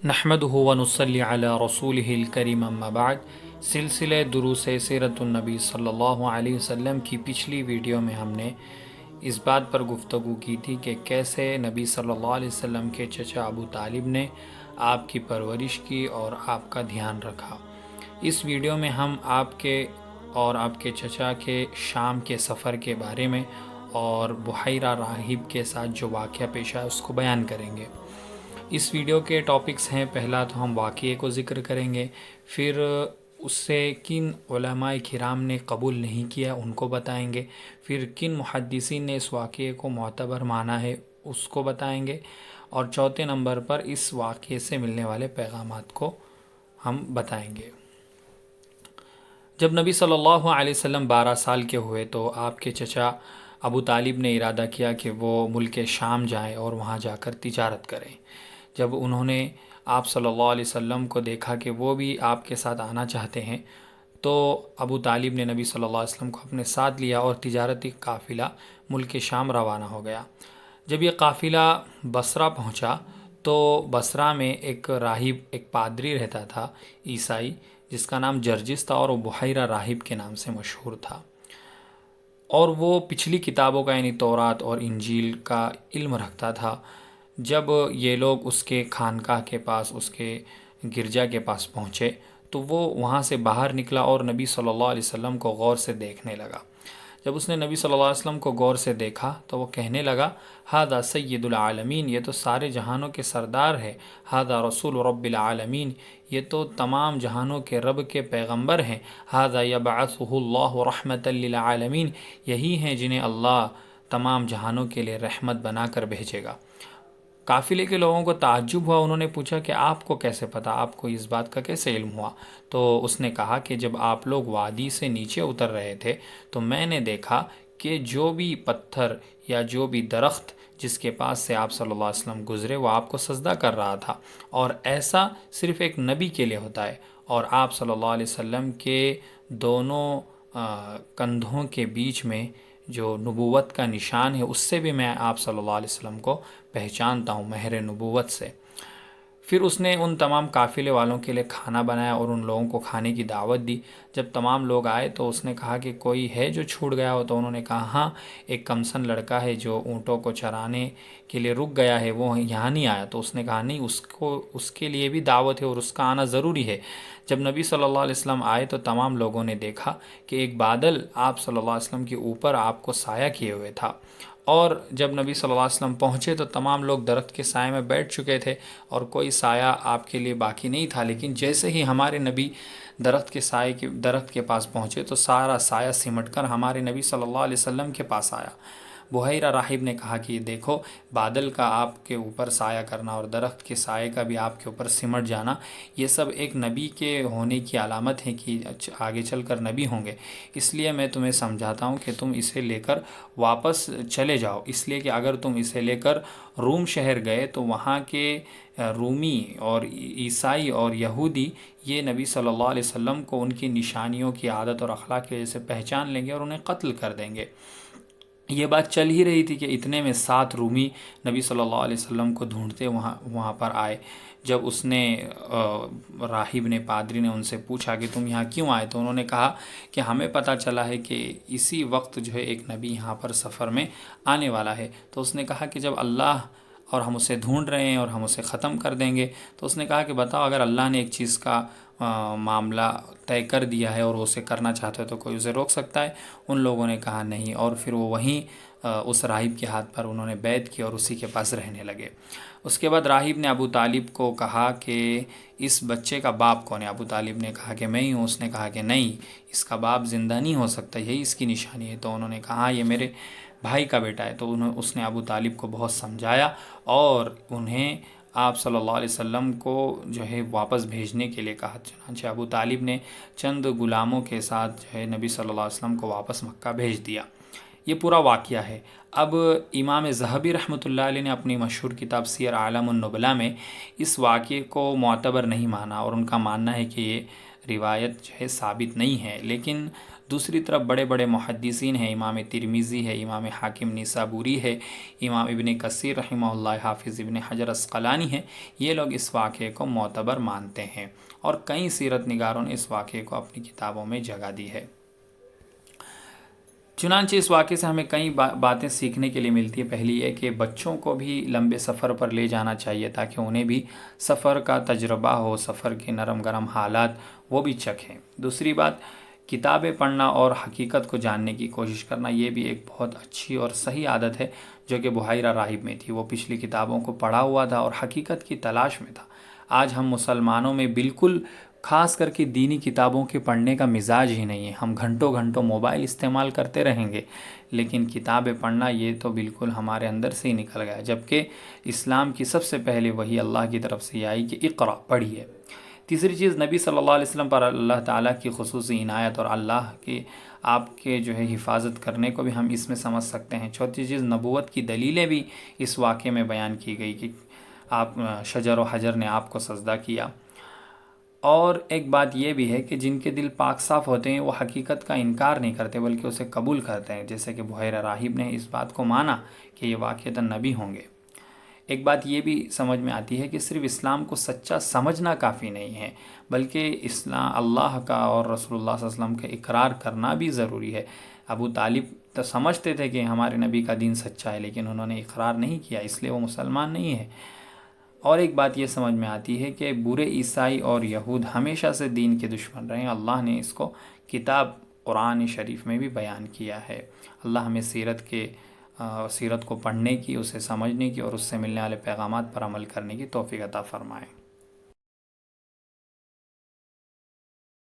نحمدہ ونصلی علی رسولہ الکریم اما بعد۔ سلسلہ دروس سیرت النبی صلی اللہ علیہ وسلم کی پچھلی ویڈیو میں ہم نے اس بات پر گفتگو کی تھی کہ کیسے نبی صلی اللہ علیہ وسلم کے چچا ابو طالب نے آپ کی پرورش کی اور آپ کا دھیان رکھا۔ اس ویڈیو میں ہم آپ کے اور آپ کے چچا کے شام کے سفر کے بارے میں اور بحیرہ راہب کے ساتھ جو واقعہ پیش آیا اس کو بیان کریں گے۔ اس ویڈیو کے ٹاپکس ہیں، پہلا تو ہم واقعے کو ذکر کریں گے، پھر اس سے کن علماء کرام نے قبول نہیں کیا ان کو بتائیں گے، پھر کن محدثین نے اس واقعے کو معتبر مانا ہے اس کو بتائیں گے، اور چوتھے نمبر پر اس واقعے سے ملنے والے پیغامات کو ہم بتائیں گے۔ جب نبی صلی اللہ علیہ وسلم 12 سال کے ہوئے تو آپ کے چچا ابو طالب نے ارادہ کیا کہ وہ ملک شام جائیں اور وہاں جا کر تجارت کریں۔ جب انہوں نے آپ صلی اللہ علیہ وسلم کو دیکھا کہ وہ بھی آپ کے ساتھ آنا چاہتے ہیں تو ابو طالب نے نبی صلی اللہ علیہ وسلم کو اپنے ساتھ لیا اور تجارتی قافلہ ملک شام روانہ ہو گیا۔ جب یہ قافلہ بصرہ پہنچا تو بصرہ میں ایک راہب، ایک پادری رہتا تھا عیسائی، جس کا نام جرجس تھا اور وہ بحیرہ راہب کے نام سے مشہور تھا، اور وہ پچھلی کتابوں کا یعنی تورات اور انجیل کا علم رکھتا تھا۔ جب یہ لوگ اس کے خانقاہ کے پاس، اس کے گرجا کے پاس پہنچے تو وہ وہاں سے باہر نکلا اور نبی صلی اللہ علیہ وسلم کو غور سے دیکھنے لگا۔ جب اس نے نبی صلی اللہ علیہ وسلم کو غور سے دیکھا تو وہ کہنے لگا، ھذا سید العالمین، یہ تو سارے جہانوں کے سردار ہے، ھذا رسول رب العالمین، یہ تو تمام جہانوں کے رب کے پیغمبر ہیں، ھذا یبعثہ اللہ رحمۃ للعالمین، یہی ہیں جنہیں اللہ تمام جہانوں کے لیے رحمت بنا کر بھیجے گا۔ قافلے کے لوگوں کو تعجب ہوا، انہوں نے پوچھا کہ آپ کو کیسے پتہ، آپ کو اس بات کا کیسے علم ہوا؟ تو اس نے کہا کہ جب آپ لوگ وادی سے نیچے اتر رہے تھے تو میں نے دیکھا کہ جو بھی پتھر یا جو بھی درخت جس کے پاس سے آپ صلی اللہ علیہ وسلم گزرے وہ آپ کو سجدہ کر رہا تھا، اور ایسا صرف ایک نبی کے لیے ہوتا ہے، اور آپ صلی اللہ علیہ وسلم کے دونوں کندھوں کے بیچ میں جو نبوت کا نشان ہے اس سے بھی میں آپ صلی اللہ علیہ وسلم کو پہچانتا ہوں، مہر نبوت سے۔ پھر اس نے ان تمام قافلے والوں کے لیے کھانا بنایا اور ان لوگوں کو کھانے کی دعوت دی۔ جب تمام لوگ آئے تو اس نے کہا کہ کوئی ہے جو چھوٹ گیا ہو؟ تو انہوں نے کہا ہاں، ایک کمسن لڑکا ہے جو اونٹوں کو چرانے کے لیے رک گیا ہے، وہ یہاں نہیں آیا۔ تو اس نے کہا نہیں، اس کے لیے بھی دعوت ہے اور اس کا آنا ضروری ہے۔ جب نبی صلی اللہ علیہ وسلم آئے تو تمام لوگوں نے دیکھا کہ ایک بادل آپ صلی اللہ علیہ وسلم کے اوپر آپ کو سایہ کیے ہوئے تھا، اور جب نبی صلی اللہ علیہ وسلم پہنچے تو تمام لوگ درخت کے سائے میں بیٹھ چکے تھے اور کوئی سایہ آپ کے لیے باقی نہیں تھا، لیکن جیسے ہی ہمارے نبی درخت کے پاس پہنچے تو سارا سایہ سمٹ کر ہمارے نبی صلی اللہ علیہ وسلم کے پاس آیا۔ بحیرہ راہب نے کہا کہ دیکھو، بادل کا آپ کے اوپر سایہ کرنا اور درخت کے سائے کا بھی آپ کے اوپر سمٹ جانا، یہ سب ایک نبی کے ہونے کی علامت ہے کہ آگے چل کر نبی ہوں گے۔ اس لیے میں تمہیں سمجھاتا ہوں کہ تم اسے لے کر واپس چلے جاؤ، اس لیے کہ اگر تم اسے لے کر روم شہر گئے تو وہاں کے رومی اور عیسائی اور یہودی یہ نبی صلی اللہ علیہ وسلم کو ان کی نشانیوں کی عادت اور اخلاق کی وجہ سے پہچان لیں گے اور انہیں قتل کر دیں گے۔ یہ بات چل ہی رہی تھی کہ اتنے میں 7 رومی نبی صلی اللہ علیہ وسلم کو ڈھونڈتے وہاں پر آئے۔ جب اس نے راہب نے، پادری نے ان سے پوچھا کہ تم یہاں کیوں آئے؟ تو انہوں نے کہا کہ ہمیں پتہ چلا ہے کہ اسی وقت جو ہے ایک نبی یہاں پر سفر میں آنے والا ہے۔ تو اس نے کہا کہ جب اللہ اور ہم اسے ڈھونڈ رہے ہیں اور ہم اسے ختم کر دیں گے، تو اس نے کہا کہ بتاؤ، اگر اللہ نے ایک چیز کا معاملہ طے کر دیا ہے اور وہ اسے کرنا چاہتا ہے تو کوئی اسے روک سکتا ہے؟ ان لوگوں نے کہا نہیں، اور پھر وہ وہیں اس راہب کے ہاتھ پر انہوں نے بیعت کی اور اسی کے پاس رہنے لگے۔ اس کے بعد راہب نے ابو طالب کو کہا کہ اس بچے کا باپ کون ہے؟ ابو طالب نے کہا کہ میں ہی ہوں۔ اس نے کہا کہ نہیں، اس کا باپ زندہ نہیں ہو سکتا، یہی اس کی نشانی ہے۔ تو انہوں نے کہا یہ میرے بھائی کا بیٹا ہے۔ تو اس نے ابو طالب کو بہت سمجھایا اور انہیں آپ صلی اللہ علیہ وسلم کو جو ہے واپس بھیجنے کے لیے کہا۔ چنانچہ ابو طالب نے چند غلاموں کے ساتھ جو ہے نبی صلی اللہ علیہ وسلم کو واپس مکہ بھیج دیا۔ یہ پورا واقعہ ہے۔ اب امام ذہبی رحمۃ اللہ علیہ نے اپنی مشہور کتاب سیر اعلام النبلاء میں اس واقعے کو معتبر نہیں مانا، اور ان کا ماننا ہے کہ یہ روایت جو ہے ثابت نہیں ہے، لیکن دوسری طرف بڑے بڑے محدثین ہیں، امام ترمذی ہے، امام حاکم نیسابوری ہے، امام ابن کثیر رحمہ اللہ، حافظ ابن حجر عسقلانی ہے، یہ لوگ اس واقعے کو معتبر مانتے ہیں، اور کئی سیرت نگاروں نے اس واقعے کو اپنی کتابوں میں جگہ دی ہے۔ چنانچہ اس واقعے سے ہمیں کئی باتیں سیکھنے کے لیے ملتی ہے۔ پہلی یہ کہ بچوں کو بھی لمبے سفر پر لے جانا چاہیے تاکہ انہیں بھی سفر کا تجربہ ہو، سفر کے نرم گرم حالات وہ بھی چکھیں۔ دوسری بات، کتابیں پڑھنا اور حقیقت کو جاننے کی کوشش کرنا، یہ بھی ایک بہت اچھی اور صحیح عادت ہے جو کہ بحیرہ راہب میں تھی۔ وہ پچھلی کتابوں کو پڑھا ہوا تھا اور حقیقت کی تلاش میں تھا۔ آج ہم مسلمانوں میں بالکل خاص کر کے دینی کتابوں کے پڑھنے کا مزاج ہی نہیں ہے۔ ہم گھنٹوں گھنٹوں موبائل استعمال کرتے رہیں گے، لیکن کتابیں پڑھنا یہ تو بالکل ہمارے اندر سے ہی نکل گیا، جبکہ اسلام کی سب سے پہلے وحی اللہ کی طرف سے آئی کہ اقرا پڑھیے۔ تیسری چیز، نبی صلی اللہ علیہ وسلم پر اللہ تعالیٰ کی خصوصی عنایت اور اللہ کی آپ کے جو ہے حفاظت کرنے کو بھی ہم اس میں سمجھ سکتے ہیں۔ چوتھی چیز، نبوت کی دلیلیں بھی اس واقعے میں بیان کی گئی کہ آپ شجر و حجر نے آپ کو سجدہ کیا۔ اور ایک بات یہ بھی ہے کہ جن کے دل پاک صاف ہوتے ہیں وہ حقیقت کا انکار نہیں کرتے بلکہ اسے قبول کرتے ہیں، جیسے کہ بحیرہ راہب نے اس بات کو مانا کہ یہ واقعتاً نبی ہوں گے۔ ایک بات یہ بھی سمجھ میں آتی ہے کہ صرف اسلام کو سچا سمجھنا کافی نہیں ہے، بلکہ اسلام اللہ کا اور رسول اللہ صلی اللہ علیہ وسلم کا اقرار کرنا بھی ضروری ہے۔ ابو طالب تو سمجھتے تھے کہ ہمارے نبی کا دین سچا ہے، لیکن انہوں نے اقرار نہیں کیا، اس لیے وہ مسلمان نہیں ہے۔ اور ایک بات یہ سمجھ میں آتی ہے کہ برے عیسائی اور یہود ہمیشہ سے دین کے دشمن رہے ہیں۔ اللہ نے اس کو کتاب قرآن شریف میں بھی بیان کیا ہے۔ اللہ ہمیں سیرت کو پڑھنے کی، اسے سمجھنے کی اور اس سے ملنے والے پیغامات پر عمل کرنے کی توفیق عطا فرمائے۔